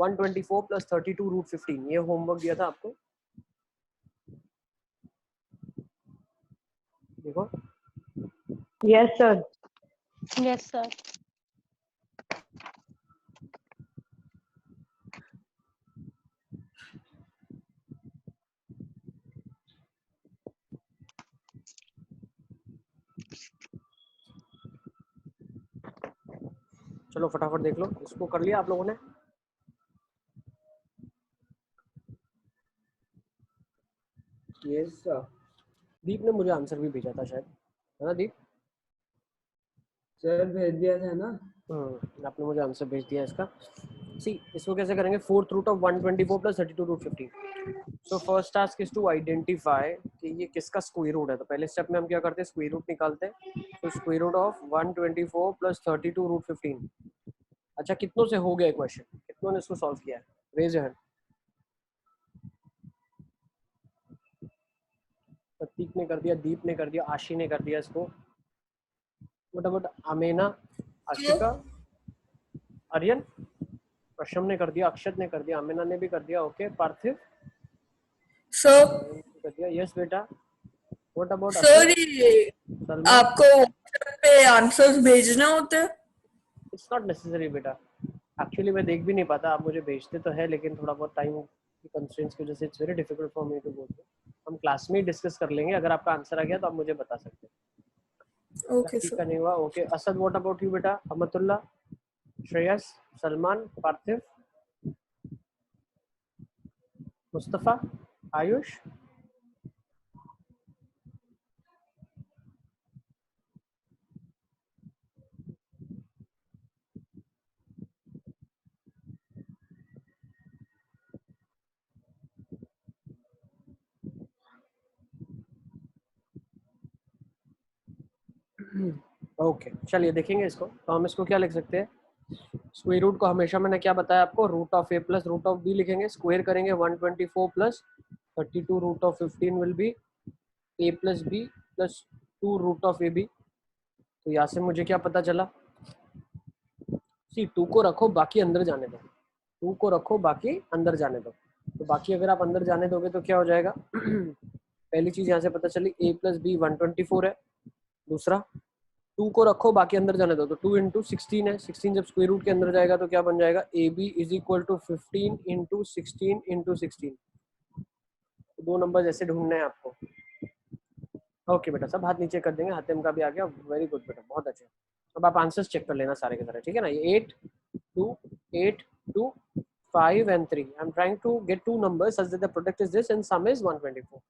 124 plus 32 root 15, ये homework दिया था आपको, देखो। Yes sir. Yes sir. चलो फटाफट देख लो, इसको कर लिया आप लोगों ने? Yes sir. दीप ने मुझे आंसर भी भेजा था शायद, है ना दीप? सर भेज दिया था ना। आपने मुझे आंसर भेज दिया इसका। सी इसको कैसे करेंगे, fourth root of 124 plus 32 root 15। So first task is to identify कि ये किसका स्क्वायर रूट है। तो पहले स्टेप में हम क्या करते हैं, स्क्वायर रूट निकालते हैं। तो square root of 124 plus 32 root 15। अच्छा कितनों से हो गया क्वेश्चन, कितनों ने इसको सॉल्व किया है? Raise your hand. प्रतीक ने कर दिया, दीप ने कर दिया, आशी ने कर दिया इसको, बट अमेना, आशिका, आर्यन, प्रशम ने कर दिया, अक्षत ने कर दिया, अमेना ने भी कर दिया। ओके पार्थिव सर कर दिया। यस बेटा। What about sir Salman? आपको WhatsApp पे आंसर्स भेजने होते हैं? इट्स नॉट नेसेसरी बेटा, एक्चुअली मैं देख भी नहीं पाता, आप मुझे भेजते तो है लेकिन थोड़ा बहुत टाइम की कंस्ट्रेंट्स की वजह से it's very difficult for me to go through. हम क्लास में ही डिस्कस कर लेंगे, अगर आपका आंसर आ गया तो आप मुझे बता सकते हैं। ओके ठीक सर। नहीं हुआ। Okay Asad, what about you बेटा? अहमदुल्ला, श्रेयस, सलमान, पार्थिव, मुस्तफा, आयुष? ओके चलिए देखेंगे इसको। तो हम इसको क्या लिख सकते हैं, स्क्वायर रूट को हमेशा मैंने क्या बताया आपको, root of a plus root of b लिखेंगे। स्क्वायर करेंगे 124 plus 32 root of 15 will be a plus b plus 2 root of a b. तो यहाँ से मुझे क्या पता चला, सी 2 को रखो बाकी अंदर जाने दो, 2 को रखो बाकी अंदर जाने दो। तो बाकी अगर आप अंदर जाने दोगे तो क्या हो जाएगा पहली चीज यहाँ से पता चली, ए प्लस बी 124 है। दूसरा 2 को रखो बाकी अंदर जाने दो, तो 2 इंटू 16 है। 16 जब स्क्वायर रूट के अंदर जाएगा तो क्या बन जाएगा, a b is equal to 15 into 16 into 16। दो नंबर ऐसे ढूंढने हैं आपको। ओके बेटा सब हाथ नीचे कर देंगे, हातिम का भी आ गया, वेरी गुड बेटा, बहुत अच्छे। अब आप आंसर्स चेक कर लेना सारे के सारे, ठीक है ना। ये 8 2 8 2 5 and 3. I'm trying to get two numbers such that the product is this and sum is 124.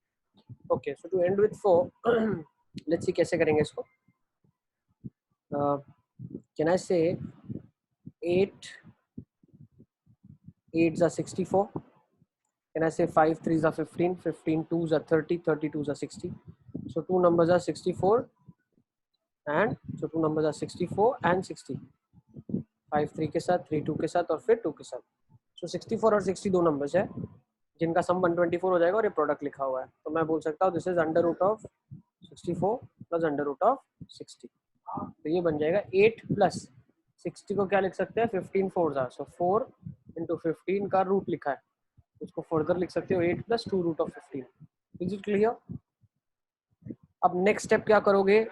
Okay, so to end with 4, let's see कैसे करेंगे इसको। Can I say 8 8s are 64? Can I say 5 3s are 15, 15 2s are 30, 30 2s are 60? So two numbers are 64 and so two numbers are 64 and 60. 5 3 के साथ, 3 2 के साथ और फिर 2 के साथ। So 64 और 60 दो नंबर्स है जिनका सम 124 हो जाएगा और ये प्रोडक्ट लिखा हुआ है। तो मैं बोल सकता हूँ this is under root of 64 plus under root of 60। तो ये बन जाएगा 8 प्लस 60 को क्या लिख सकते हैं, 15 4 जा, सो 4 इंटू 15 का रूट लिखा है, उसको फर्दर लिख सकते हो 8 plus 2 root of 15। Is it clear? अब नेक्स्ट स्टेप क्या करोगे,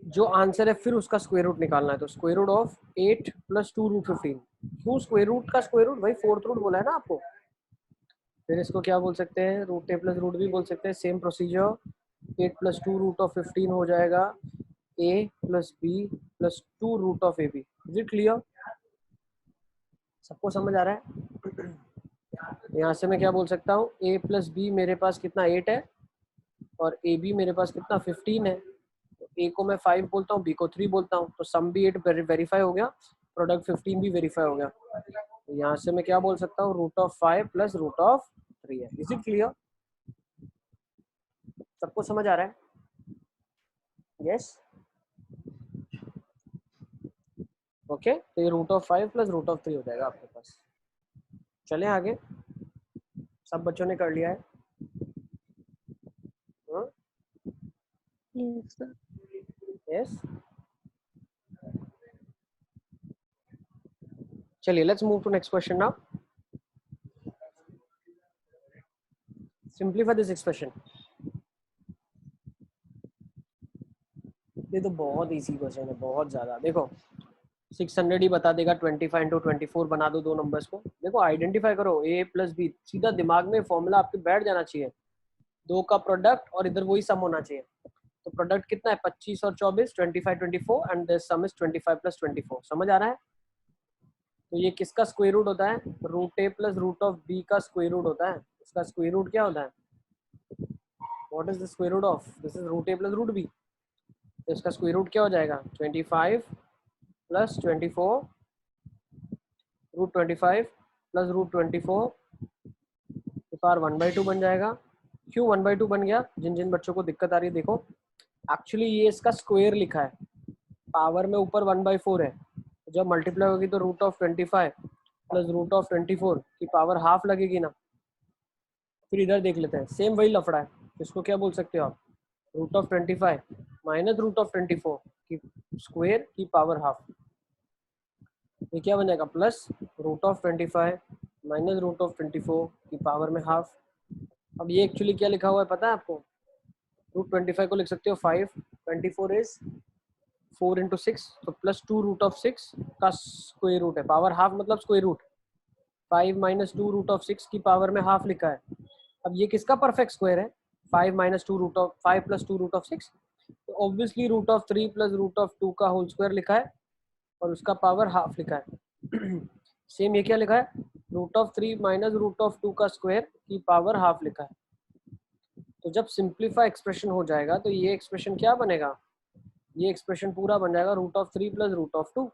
जो आंसर है फिर उसका स्क्वायर रूट निकालना है। तो square root of 8 plus 2 root 15। क्यों स्क्वायर रूट का स्क्वायर रूट, भाई फोर्थ रूट बोला है ना आपको। फिर इसको क्या बोल सकते हैं, root a plus root b बोल सकते हैं। Same procedure, 8 plus 2 root of 15 हो जाएगा a plus b plus 2 root of a b. Is it clear? सबको समझ आ रहा है? यहाँ से मैं क्या बोल सकता हूँ, a प्लस बी मेरे पास कितना 8 है और ए बी मेरे पास कितना 15 है। तो a को मैं 5 बोलता हूँ, b को 3 बोलता हूँ, तो सम भी 8 वेरीफाई हो गया, प्रोडक्ट 15 भी वेरीफाई हो गया। तो यहाँ से मैं क्या बोल सकता हूँ, root of 5 plus root of 3 है। Is it clear? सबको समझ आ रहा है? Yes okay. तो ये root of 5 plus root of 3 हो जाएगा आपके पास। चलें आगे, सब बच्चों ने कर लिया है? यस चलिए let's move to next question now. Simplify this expression. ये तो बहुत इजी क्वेश्चन है, बहुत ज़्यादा। देखो 600 ही बता देगा, 25 इंटू 24 बना दो दो नंबर्स को। देखो आइडेंटिफाई करो a प्लस बी, सीधा दिमाग में फॉर्मूला आपके बैठ जाना चाहिए। दो का प्रोडक्ट और इधर वही सम होना चाहिए। तो प्रोडक्ट कितना है 25 और 24, 25 24 and this some is 25 plus 24। समझ आ रहा है? तो ये किसका स्क्वायर रूट होता है? Root a plus root of b का स्क्वायर रूट होता है। इसका स्क्वायर रूट क्या होता है? What is the square root of this? Is root a plus root b. तो इसका स्क्वायर रूट क्या हो जाएगा? 25 प्लस 24 रूट 25 प्लस रूट 24 के पावर 1/2 बन जाएगा। क्यों 1/2 बन गया? जिन जिन बच्चों को दिक्कत आ रही है देखो, एक्चुअली ये इसका स्क्वायर लिखा है, पावर में ऊपर 1/4 है। जब मल्टीप्लाई होगी तो root of 25 plus root of 24 की पावर हाफ लगेगी ना। फिर इधर देख लेते हैं, सेम वही लफड़ा है। इसको क्या बोल सकते हो आप? Root of 25 minus root of 24 की स्क्वायर की पावर हाफ। ये क्या बन जाएगा? Plus root of 25 minus root of 24 की पावर में हाफ। अब ये एक्चुअली क्या लिखा हुआ है पता है आपको? रूट 25 को लिख सकते हो 5, 24 इज 4 इंटू 6, तो प्लस 2 रूट ऑफ 6 का स्क्वायर रूट है। पावर हाफ मतलब square root. 5 minus 2 root of 6 की पावर में हाफ लिखा है। अब ये किसका परफेक्ट स्क्वायर है? 5 minus 2 root of 5 plus 2 root of 6, तो obviously root of 3 plus root of 2 का होल स्क्वायर लिखा है और उसका पावर हाफ लिखा है। सेम ये क्या लिखा है? Root of 3 minus root of 2 का स्क्वायर की पावर हाफ लिखा है। तो जब सिंप्लीफाई एक्सप्रेशन हो जाएगा तो ये एक्सप्रेशन क्या बनेगा? ये एक्सप्रेशन पूरा बन जाएगा root of 3 plus root of 2।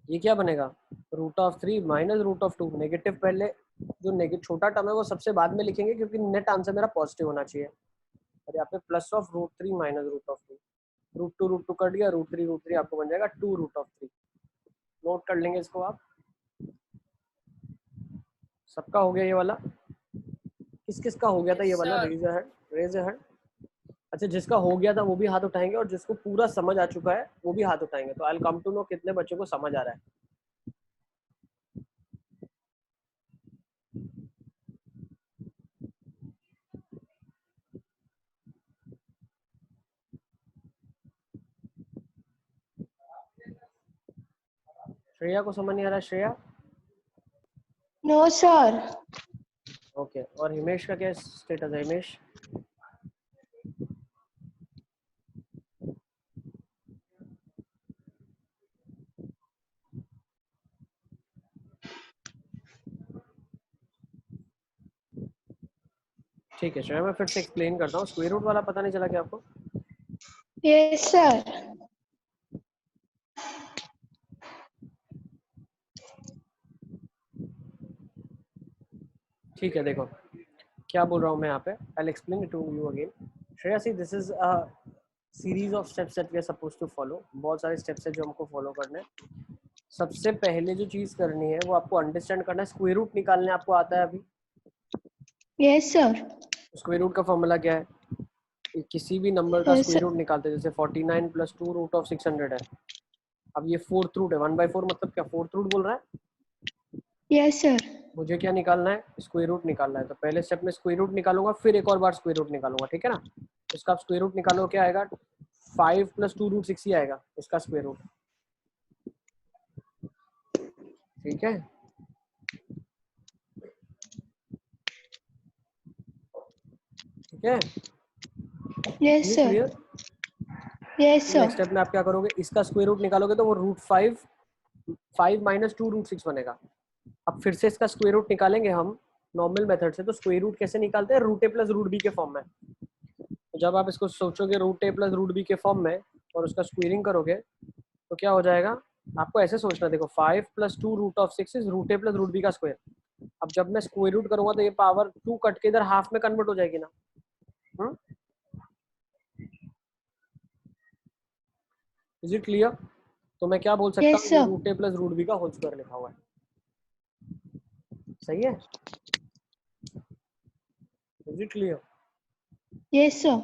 ये क्या बनेगा? Root of 3 minus root of 2। Negative पहले, जो नेगेटिव छोटा टर्म है वो सबसे बाद में लिखेंगे क्योंकि नेट आंसर मेरा पॉजिटिव होना चाहिए। और यहाँ पे plus of root 3 minus root of 2, root 2 cut गया, रूट 3 आपको बन जाएगा 2 रूट ऑफ 3। नोट कर लेंगे इसको आप। सबका हो गया ये वाला? किस किस का हो गया था ये वाला? Raise a hand, raise a hand. अच्छा, जिसका हो गया था वो भी हाथ उठाएंगे और जिसको पूरा समझ आ चुका है वो भी हाथ उठाएंगे। तो I will come to know कितने बच्चों को समझ आ रहा है। श्रेया को समझ नहीं आ रहा है? श्रेया? No sir. ओके, और हिमेश का क्या स्टेटस है? हिमेश? ठीक है श्रेया, मैं फिर से एक्सप्लेन करता हूँ। स्क्वायर रूट वाला पता नहीं चला क्या आपको? Yes sir. ठीक है, देखो क्या बोल रहा हूँ मैं यहाँ पे। I will explain it to you again. Shreya see, this is a series of steps that we are supposed to follow. बहुत सारे स्टेप्स है जो हमको फॉलो करने हैं। सबसे पहले जो चीज करनी है वो आपको अंडरस्टैंड करना है। स्क्वायर रूट निकालने आपको आता है अभी? Yes sir. स्क्वायर रूट का फॉर्मूला क्या है? किसी भी नंबर का स्क्वायर रूट निकालते हैं। जैसे 49 प्लस 2 रूट ऑफ 600 है। अब ये फोर्थ रूट है, 1/4 मतलब क्या? फोर्थ रूट बोल रहा है। Yes sir. मुझे क्या निकालना है? स्क्वायर रूट निकालना है। तो पहले स्टेप में स्क्वायर रूट निकालूंगा, फिर एक और बार स्क्वायर रूट निकालूंगा, ठीक है ना? इसका आप स्क्वायर रूट निकालो, क्या आएगा? 5 प्लस 2 रूट 6 ही आएगा इसका स्क्वायर रूट। ठीक है, ठीक है, yes sir. Clear? Yes sir. Next step में आप क्या करोगे? इसका स्क्वायर रूट निकालोगे तो वो रूट 5 माइनस 2 रूट 6 बनेगा। अब फिर से इसका स्क्वायर रूट निकालेंगे हम नॉर्मल मेथड से। तो स्क्वायर रूट कैसे निकालते हैं? Root a plus root B के फॉर्म में। तो जब आप इसको सोचोगे root a plus root B के फॉर्म में और उसका स्क्वेयरिंग करोगे तो क्या हो जाएगा? आपको ऐसे सोचना, देखो 5 plus 2 root of 6 is root a plus root b का स्क्वायर। अब जब मैं स्क्वायर रूट करूंगा तो ये पावर 2 कट के इधर हाफ में कन्वर्ट हो जाएगी ना। Is it clear? तो मैं क्या बोल सकता यस हूँ? ये sir. Root a plus root b का होल स्क्वायर लिखा हुआ है। सही है? Is it clear? Yes sir.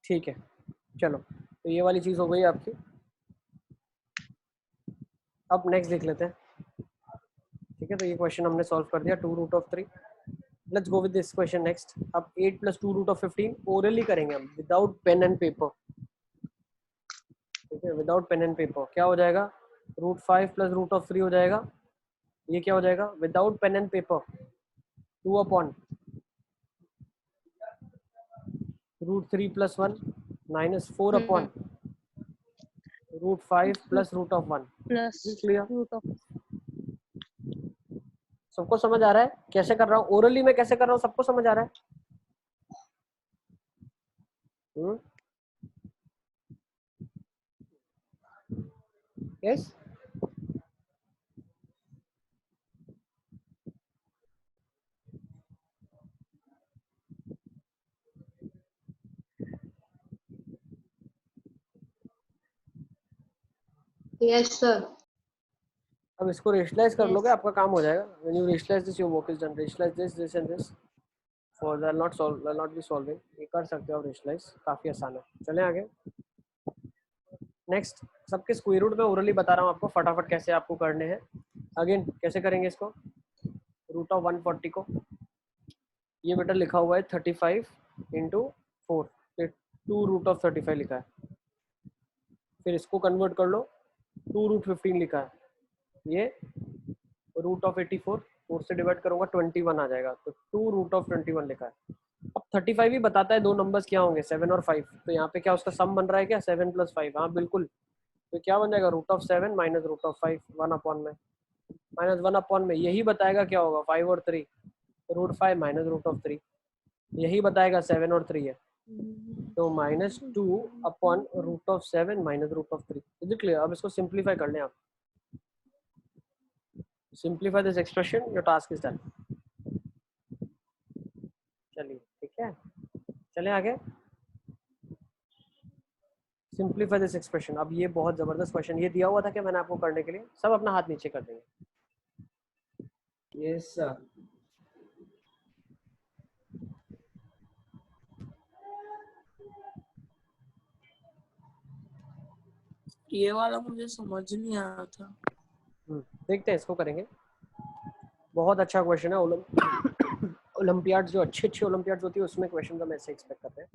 ठीक है, चलो तो ये वाली चीज हो गई आपकी। अब नेक्स्ट देख लेते हैं। ठीक है, तो ये क्वेश्चन हमने सॉल्व कर दिया 2 root of 3। Let's go with this question next. अब 8 प्लस 2 रूट ऑफ 15 ओरली करेंगे हम विदाउट पेन एंड पेपर। ठीक है, विदाउट पेन एंड पेपर क्या हो जाएगा, रूट 5 प्लस रूट ऑफ 3 हो जाएगा। ये क्या हो जाएगा without pen and paper, 2 upon root 3 plus 1 minus 4 upon root 5 plus root of 1। Plus clear, root of सबको समझ आ रहा है कैसे कर रहा हूँ, ओरली में कैसे कर रहा हूँ, सबको समझ आ रहा है? Yes, yes sir. अब इसको रेशनलाइज कर Yes. लोगे, आपका काम हो जाएगा। When you rationalise this your work is done. Rationalise this and this for that not be solving. ये कर सकते हो आप रेशनलाइज, काफी आसान है। चलें आगे। नेक्स्ट, सबके स्क्वायर रूट में ओरली बता रहा हूँ आपको, फटाफट कैसे आपको करने हैं। अगेन कैसे करेंगे इसको, रूट ऑफ 140 को, ये बेटा लिखा हुआ है 35 इंटू 4, 2 रूट ऑफ 35 लिखा है। फिर इसको कन्वर्ट कर लो, 2 रूट 15 लिखा है। ये रूट ऑफ 84, 4 से डिवाइड करूंगा 21 आ जाएगा, तो 2 रूट ऑफ 21 लिखा है। अब 35 ही बताता है दो नंबर्स क्या होंगे, 7 और 5। तो यहाँ पे क्या उसका सम बन रहा है क्या, 7 प्लस 5। हाँ बिल्कुल, तो क्या बन जाएगा root of 7 minus root of 5, 1 upon में माइनस 1 अपॉन में यही बताएगा क्या होगा 5 और 3, रूट 5 माइनस रूट ऑफ 3, यही बताएगा 7 और 3 है, तो minus 2 upon root of 7 minus root of 3। Is it clear? अब इसको सिंप्लीफाई कर लें आप, simplify this expression, your task is done. चलिए ठीक है, चलें आगे। Simplify this expression. अब ये बहुत जबरदस्त क्वेश्चन, ये दिया हुआ था कि मैंने आपको करने के लिए, सब अपना हाथ नीचे कर देंगे। Yes sir. ये वाला मुझे समझ नहीं आया था। देखते हैं, इसको करेंगे। बहुत अच्छा क्वेश्चन है। ओलंपियाड जो अच्छी ओलंपियाड होती है उसमें क्वेश्चन हम ऐसे एक्सपेक्ट करते हैं।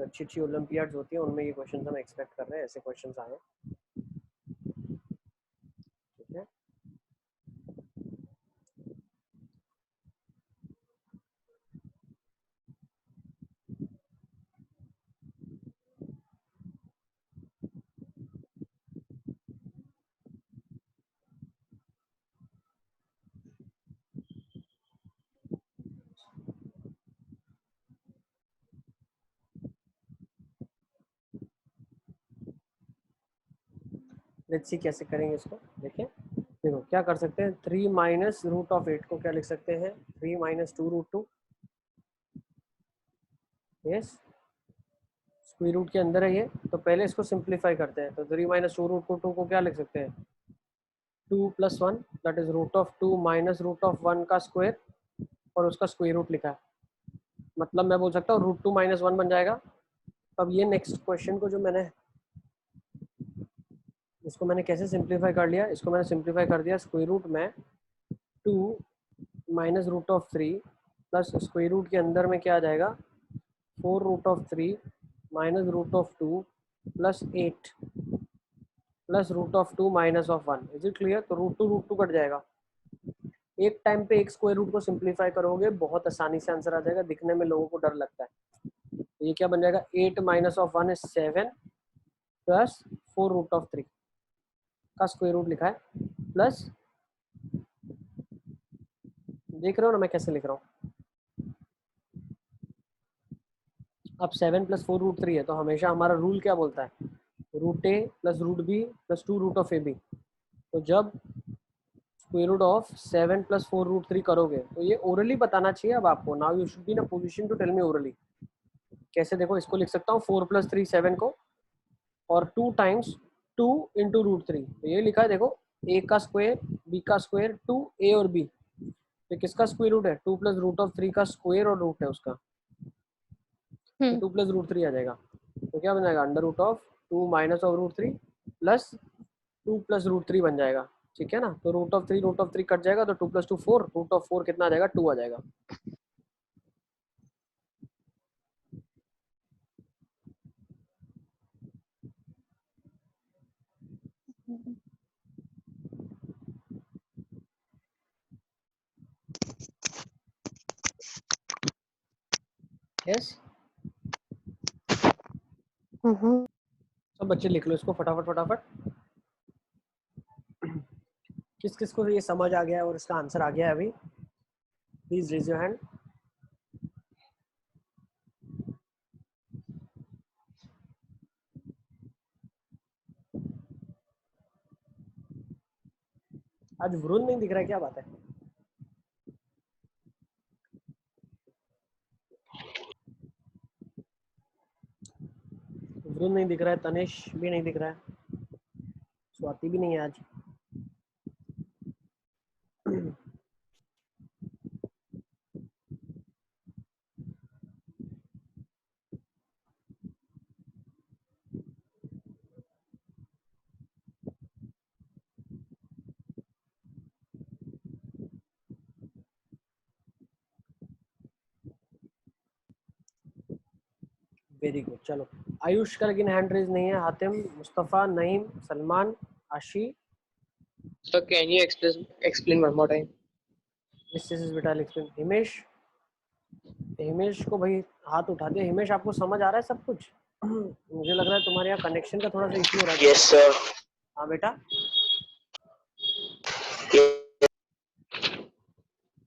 अच्छी ओलंपियाड होती है उनमें ये क्वेश्चन हम एक्सपेक्ट कर रहे हैं, ऐसे क्वेश्चन आए। ठीक है, लेट्स सी कैसे करेंगे इसको। देखिए, देखो क्या कर सकते हैं, 3 माइनस रूट ऑफ 8 को क्या लिख सकते हैं, 3 minus 2 root 2। Yes, square root के अंदर है ये, तो पहले इसको सिंप्लीफाई करते हैं। तो 3 माइनस 2 रूट 2 को क्या लिख सकते हैं, 2 plus 1 that is root of 2 minus root of 1 का स्क्वायर, और उसका स्क्वायर रूट लिखा है। मतलब मैं बोल सकता हूँ रूट 2 माइनस 1 बन जाएगा। अब ये नेक्स्ट क्वेश्चन को जो मैंने इसको मैंने कैसे सिंप्लीफाई कर लिया, इसको मैंने सिंप्लीफाई कर दिया स्क्वायर रूट में 2 minus root of 3 plus square root के अंदर में क्या आ जाएगा 4 root of 3 minus root of 2 plus 8 plus root of 2 minus of 1। Is it clear? तो रूट टू कट जाएगा। एक टाइम पे एक स्क्वायर रूट को सिंप्लीफाई करोगे बहुत आसानी से आंसर आ जाएगा। दिखने में लोगों को डर लगता है, तो ये क्या बन जाएगा 8 minus of 1 is 7 plus 4 root of 3 का स्क्वायर रूट लिखा है, प्लस देख रहे हो ना मैं कैसे लिख रहा हूँ। अब 7 प्लस 4 रूट 3 है, तो हमेशा हमारा रूल क्या बोलता है, root a plus root b plus 2 root of a b. तो जब square root of 7 plus 4 root 3 करोगे तो ये ओरली बताना चाहिए अब आपको। Now you should be in a position to tell me orally. कैसे, देखो इसको लिख सकता हूँ 4 प्लस 3 7 को, और 2 टाइम्स 2 इंटू रूट 3। तो ये लिखा है देखो, ए का स्क्वायर बी का स्क्वायर 2 ए और बी, तो किसका स्क्वायर रूट है 2 प्लस रूट ऑफ 3 का स्क्वायर और रूट है उसका, तो 2 प्लस रूट 3 आ जाएगा। तो क्या बन जाएगा under root of 2 minus of root 3 plus 2 plus root 3 बन जाएगा, ठीक है ना। तो रूट ऑफ थ्री कट जाएगा तो 2 प्लस 2 4, रूट ऑफ 4 कितना आ जाएगा, 2 आ जाएगा। यस, सब बच्चे लिख लो इसको फटाफट फटाफट। किस किस को ये समझ आ गया है और इसका आंसर आ गया है अभी, प्लीज रेज योर हैंड। आज वरुण नहीं दिख रहा है, क्या बात है? वरुण नहीं दिख रहा है, तनिष भी नहीं दिख रहा है, स्वाति भी नहीं है आज। वेरी गुड, चलो। आयुष का लेकिन हैंड रेज नहीं है, हातिम, मुस्तफा, नईम, सलमान, आशी। So can you explain one more time? This is बेटा एक्सप्लेन। हिमेश, हिमेश को भाई हाथ उठा दिया। हिमेश, आपको समझ आ रहा है सब कुछ? मुझे लग रहा है तुम्हारे यहाँ कनेक्शन का थोड़ा सा इशू हो रहा है। Yes, sir. हाँ बेटा।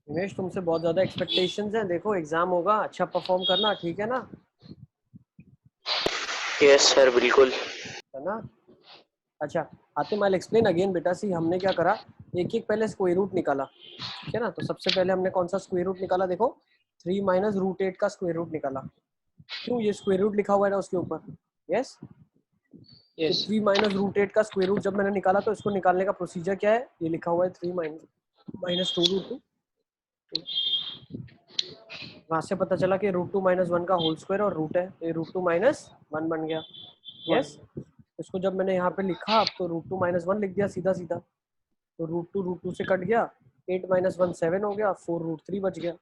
हिमेश, तुमसे बहुत ज्यादा एक्सपेक्टेशंस हैं, देखो एग्जाम होगा, अच्छा परफॉर्म करना, ठीक है ना? Yes, sir. बिल्कुल. है ना? अच्छा हातिम, आई एक्सप्लेन अगेन बेटा। सी हमने क्या करा, एक एक पहले स्क्वायर रूट निकाला, ठीक है ना। तो सबसे पहले हमने कौन सा स्क्वायर रूट निकाला, देखो 3 माइनस रूट 8 का स्क्वायर रूट निकाला। क्यों, ये स्क्वायर रूट लिखा हुआ है ना उसके ऊपर। Yes, Yes. 3 माइनस रूट 8 का स्क्वायर रूट जब मैंने निकाला तो इसको निकालने का प्रोसीजर क्या है, ये लिखा हुआ है 3 माइनस 2 रूट 2। वहां से पता चला कि रूट 2 माइनस 1 का होल स्क्वायर और रूट है, तो ये रूट 2 माइनस 1 बन गया। यस, इसको जब मैंने यहाँ पे लिखा अब तो रूट 2 माइनस 1 लिख दिया सीधा सीधा, तो रूट टू से कट गया, 8 माइनस 1 7 हो गया, 4 रूट 3 बच गया।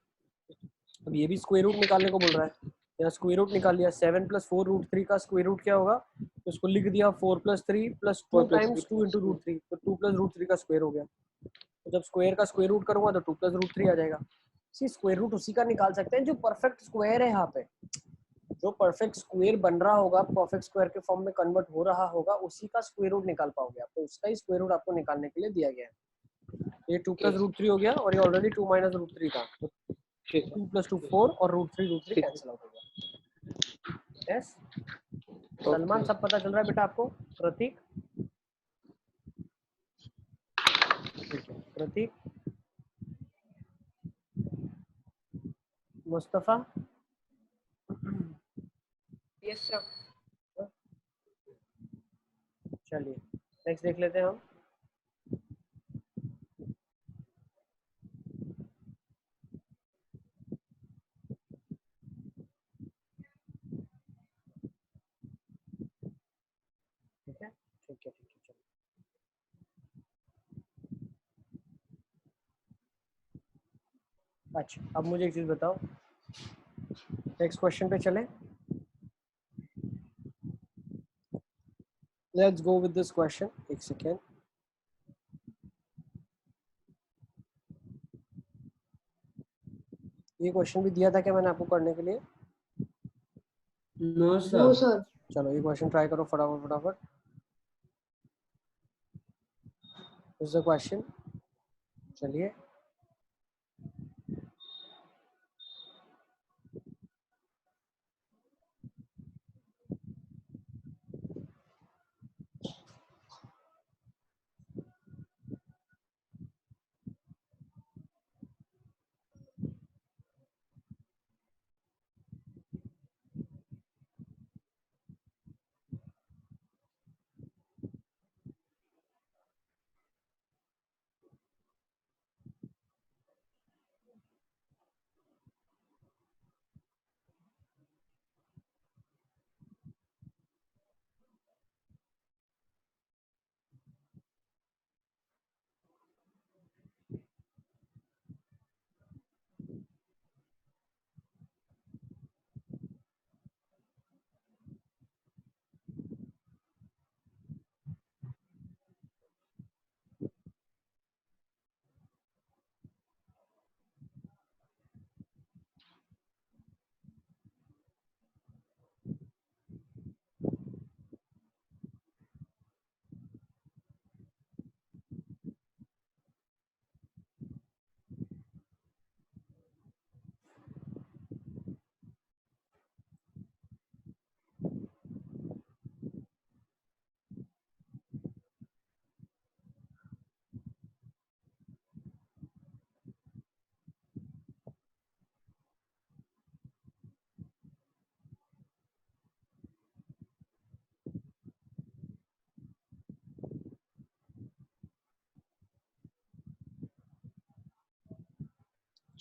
अब ये भी स्क्वायर रूट निकालने को बोल रहा है, यहाँ स्क्वायर रूट निकाल लिया। 7 प्लस 4 रूट 3 का स्क्वायर रूट क्या होगा, तो इसको लिख दिया 4 plus 3 plus 2 times 2 into root 3, तो 2 प्लस रूट 3 का स्क्वायर हो गया। तो जब स्क्वायर का स्क्वायर रूट करूंगा तो 2 प्लस रूट 3 आ जाएगा। सी स्क्वायर रूट उसी का निकाल सकते हैं जो परफेक्ट स्क्वायर है। यहाँ पे जो परफेक्ट स्क्वायर बन रहा होगा, परफेक्ट स्क्वायर के फॉर्म में कन्वर्ट हो रहा होगा, उसी का स्क्वायर रूट निकाल पाओगे आप। तो उसका ही स्क्वायर रूट आपको निकालने के लिए दिया गया है। ये 2 प्लस रूट 3 हो गया और ये ऑलरेडी 2 माइनस रूट 3 था, तो 2 प्लस 2 4 और रूट 3 कैंसिल आउट हो गया। यस, सलमान सब पता चल रहा है बेटा आपको? प्रतीक, ठीक है। प्रतीक, मुस्तफा, Yes, sir. चलिए नेक्स्ट देख लेते हैं हम। ठीक है, ठीक है, ठीक है, चलो। अच्छा अब मुझे एक चीज बताओ, नेक्स्ट क्वेश्चन पे चलें। Let's go with this question. एक सेकेंड, ये क्वेश्चन भी दिया था क्या मैंने आपको करने के लिए? No sir. चलो ये क्वेश्चन ट्राई करो फटाफट फटाफट। इज द क्वेश्चन, चलिए।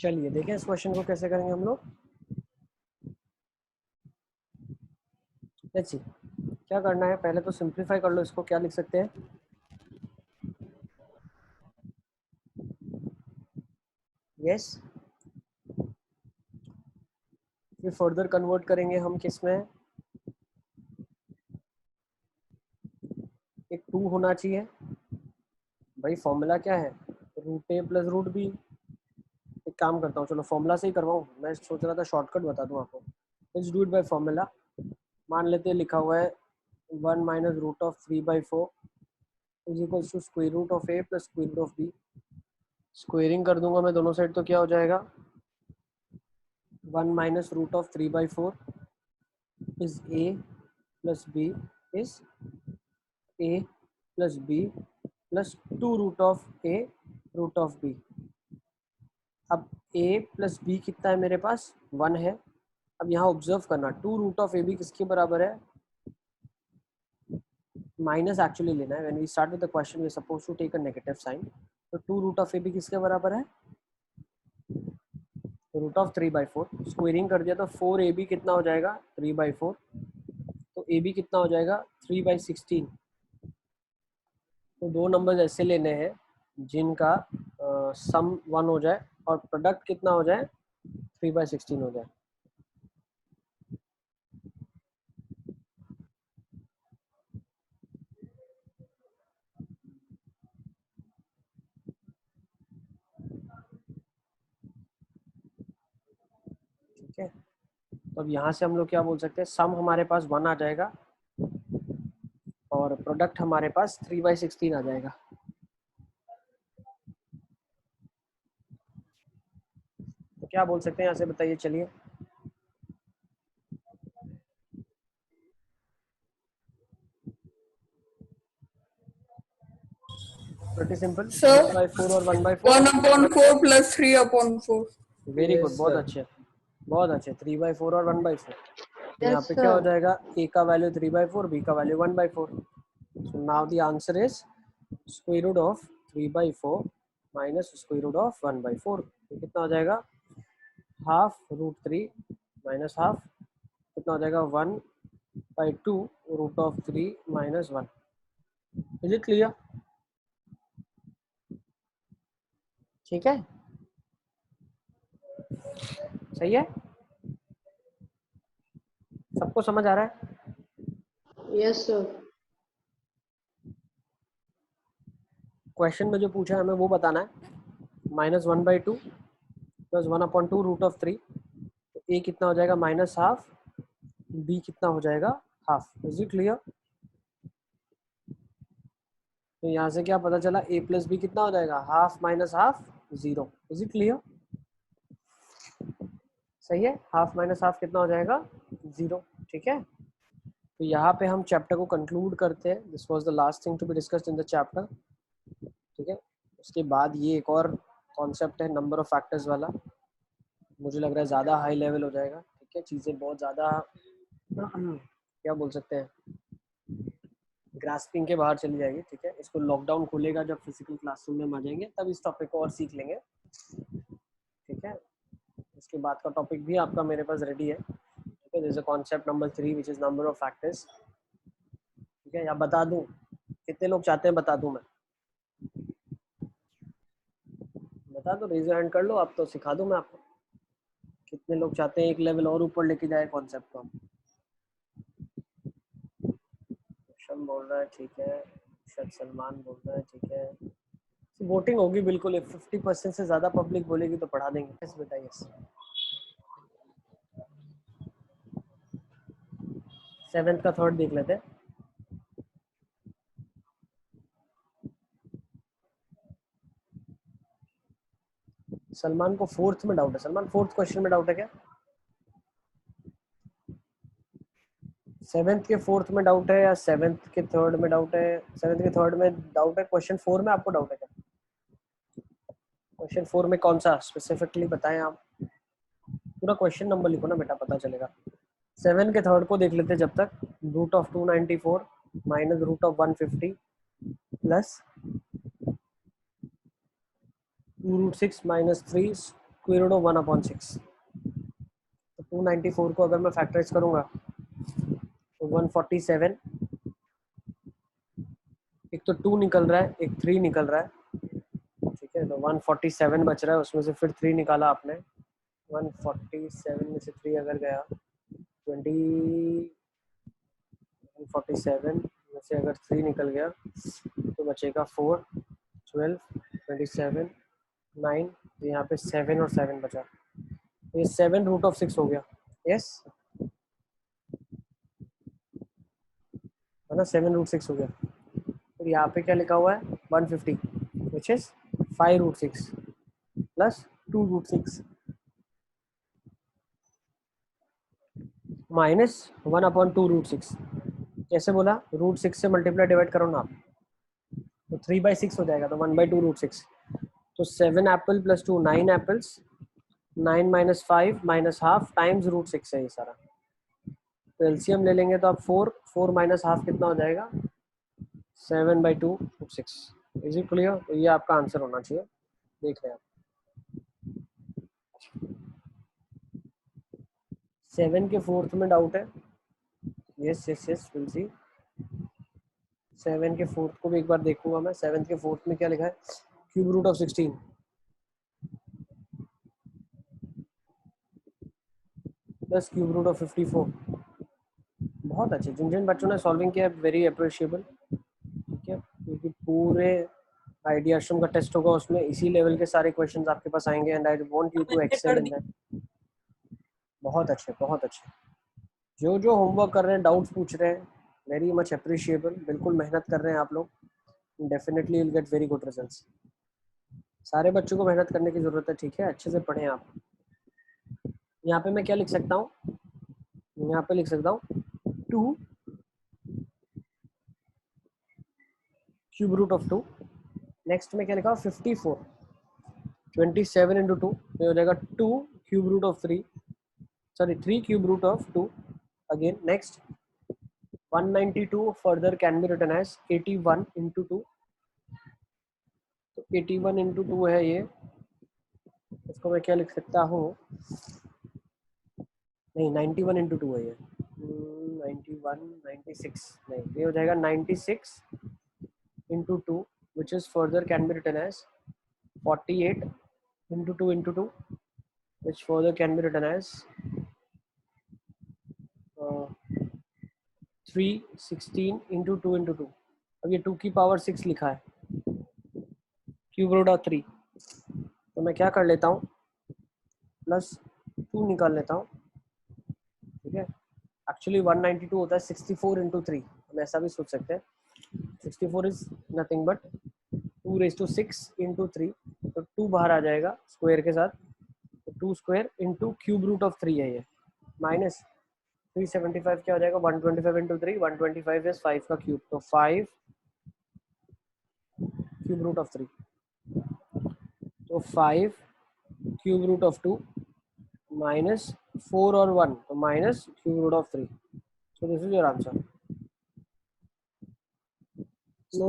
चलिए देखें इस क्वेश्चन को कैसे करेंगे हम लोग। लेट्स सी क्या करना है, पहले तो सिंप्लीफाई कर लो इसको। क्या लिख सकते हैं, यस फिर फर्दर कन्वर्ट करेंगे हम किस में, एक 2 होना चाहिए भाई। फॉर्मूला क्या है, root a plus root B. एक काम करता हूँ, चलो फॉर्मूला से ही करवाऊँ, मैं सोच रहा था शॉर्टकट बता दूँ आपको। Let's do it by formula. मान लेते हैं लिखा हुआ है 1 minus root of 3/4 is equal to square root of a plus square root of b. Squaring कर दूंगा मैं दोनों साइड तो क्या हो जाएगा, 1 minus root of 3/4 is a plus b is a plus b plus 2 root of a root of b. अब a plus b कितना है मेरे पास, 1 है। अब यहाँ ऑब्जर्व करना 2 रूट ऑफ ए बी किसके बराबर है, माइनस एक्चुअली लेना है। When we start with the question we are supposed to take a negative sign. तो 2 रूट ऑफ ए बी किसके बराबर है, रूट ऑफ 3/4। स्क्वेयरिंग कर दिया तो 4ab कितना हो जाएगा 3/4, तो ab कितना हो जाएगा 3/16। तो दो नंबर्स ऐसे लेने हैं जिनका सम 1 हो जाए और प्रोडक्ट कितना हो जाए 3/16 हो जाए। ठीक है, तो अब यहाँ से हम लोग क्या बोल सकते हैं, सम हमारे पास 1 आ जाएगा और प्रोडक्ट हमारे पास 3/16 आ जाएगा। तो क्या बोल सकते हैं यहाँ से बताइए, चलिए। प्रीटी सिंपल, Sir, 1/4 और 1/4। 1/4 plus 3/4. वेरी गुड, Yes, बहुत sir. अच्छे बहुत अच्छे। 3/4 और 1/4। तो यहाँ Yes, पे क्या हो sir. जाएगा, a का वैल्यू 3/4, b का value 1/4। So now the answer is square root of 3/4 minus square root of 1/4। तो कितना हो जाएगा, हाफ रूट 3 माइनस हाफ कितना हो जाएगा 1/2 root of 3 minus 1। Is it clear? ठीक है, सही है, सबको समझ आ रहा है? Yes, sir. क्वेश्चन में जो पूछा है हमें वो बताना है। -1/2 प्लस 1/2 रूट ऑफ 3, तो ए कितना हो जाएगा माइनस हाफ, बी कितना हो जाएगा हाफ। Is it clear? तो यहाँ से क्या पता चला, a प्लस बी कितना हो जाएगा, half minus half 0। Is it clear? सही है, हाफ माइनस हाफ कितना हो जाएगा 0। ठीक है, तो यहाँ पे हम चैप्टर को कंक्लूड करते हैं। This was the last thing to be discussed in the chapter. ठीक है, उसके बाद ये एक और कॉन्सेप्ट है नंबर ऑफ फैक्टर्स वाला, मुझे लग रहा है ज़्यादा हाई लेवल हो जाएगा। ठीक है, चीज़ें बहुत ज़्यादा क्या बोल सकते हैं, ग्रास्पिंग के बाहर चली जाएगी। ठीक है, इसको लॉकडाउन खुलेगा जब फिजिकल क्लासरूम में हम आ जाएंगे, तब इस टॉपिक को और सीख लेंगे। ठीक है, इसके बाद का टॉपिक भी आपका मेरे पास रेडी है। ठीक है, जैसे concept number 3 which is number of factors. ठीक है, या बता दूं, कितने लोग चाहते हैं बता दूं मैं, बता दो, रेज हैंड कर लो आप, तो सिखा दूं मैं आपको। कितने लोग चाहते हैं एक लेवल और ऊपर लेके जाए कॉन्सेप्ट को हम। शम बोल रहा है ठीक है, शायद सलमान बोल रहा है ठीक है। वोटिंग होगी बिल्कुल, 50% से ज़्यादा पब्लिक बोलेगी तो पढ़ा देंगे। यस बेटा यस। 7th का 3rd देख लेते हैं। सलमान को 4th में डाउट है। सलमान 4th क्वेश्चन में डाउट है क्या? 7th के 4th में डाउट है या 7th के 3rd में डाउट है? 7th के 3rd में डाउट है। क्वेश्चन 4 में आपको डाउट है क्या? क्वेश्चन 4 में कौन सा स्पेसिफिकली बताएं आप, पूरा क्वेश्चन नंबर लिखो ना बेटा, पता चलेगा। 7 के 3rd को देख लेते जब तक। Root of 294 minus root of 150 plus 2√6 minus 3 square root of 1/6। तो 294 को अगर मैं फैक्टराइज करूंगा तो 147, एक तो 2 निकल रहा है, एक 3 निकल रहा है, ठीक है। तो 147 बच रहा है, उसमें से फिर 3 निकाला आपने, 147 में से 3 अगर गया 20, 147 में से अगर 3 निकल गया तो बचेगा 4, 12, 27, 9, तो यहाँ पे 7 और 7 बचा, ये 7 रूट ऑफ 6 हो गया। यस है ना, 7 रूट 6 हो गया। फिर यहाँ पे क्या लिखा हुआ है 150 which is 5 root 6 plus 2 root 6 minus 1/2 root 6। कैसे बोला, रूट 6 से मल्टीप्लाई डिवाइड करो ना आप, तो 3/6 हो जाएगा, तो 1/2 रूट 6। तो 7 apple plus 2 9 apples, 9 minus 5 minus half times root 6 है ये सारा। तो एलसीएम ले लेंगे तो आप 4 माइनस हाफ कितना हो जाएगा 7/2 रूट 6। Is it clear? तो ये आपका आंसर होना चाहिए, देख रहे हैं आप। 7 के फोर्थ में डाउट है? Yes yes yes will see. 7 के फोर्थ को भी एक बार देखूंगा मैं। 7 के फोर्थ में क्या लिखा है, cube root of 16 plus cube root of 54। बहुत अच्छे, जिन जिन बच्चों ने सॉल्विंग किया वेरी अप्रिशिएबल, ठीक है, क्योंकि पूरे आइडिया आश्रम का टेस्ट होगा, उसमें इसी लेवल के सारे क्वेश्चंस आपके पास आएंगे and I want you to excel in that. बहुत अच्छे बहुत अच्छे, जो जो होमवर्क कर रहे हैं, डाउट्स पूछ रहे हैं, वेरी मच अप्रिशिएबल। बिल्कुल मेहनत कर रहे हैं आप लोग, definitely will get very good results. सारे बच्चों को मेहनत करने की ज़रूरत है, ठीक है, अच्छे से पढ़ें आप। यहाँ पे मैं क्या लिख सकता हूँ, यहाँ पे लिख सकता हूँ 2 क्यूब रूट ऑफ 2। नेक्स्ट में क्या लिखा 54, 27 इंटू 2, ये हो जाएगा 2 cube root of 3, sorry 3 cube root of 2 again. Next 192 further can be written as 81 into 2, तो 81 इंटू 2 है ये, इसको मैं क्या लिख सकता हूँ, नहीं 91 इंटू 2 है ये, 91 96 नहीं, ये हो जाएगा 96 into 2 which is further can be written as 48 into 2 into 2 which further can be written as 316 into 2 into 2। अब ये 2 की पावर 6 लिखा है, क्यूब रूट ऑफ 3, तो मैं क्या कर लेता हूँ प्लस 2 निकाल लेता हूँ, ठीक है। एक्चुअली 192 होता है 64 इंटू 3, हम ऐसा भी सोच सकते हैं। 64 इज नथिंग बट 2�6 इंटू 3, तो 2 बाहर आ जाएगा स्क्वायर के साथ, तो 2 square into cube root of 3 है ये, माइनस 375 क्या हो जाएगा 125 इंटू 3, 125 इज 5 का क्यूब, तो 5 क्यूब रूट ऑफ 3, तो 5 क्यूब रूट ऑफ 2 माइनस 4 और 1, तो minus cube root of 3। So this is your answer.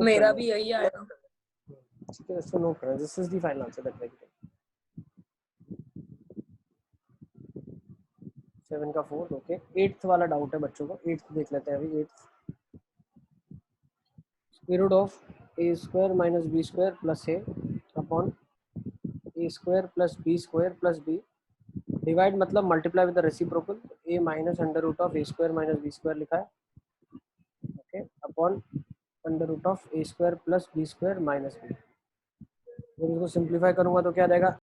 मेरा भी यही आया। ठीक है, इसको नोट करें, this is the final answer that we get. 7 का 4, ओके। 8th वाला डाउट है बच्चों को, 8th देख लेते हैं अभी। 8th square root of a square minus b square plus a upon a square plus b square plus b, divide मतलब multiply with the reciprocal, a minus under root of a square minus b square लिखा है, okay, upon under root of a square plus b square minus b। जब इसको simplify करूंगा तो क्या आ जाएगा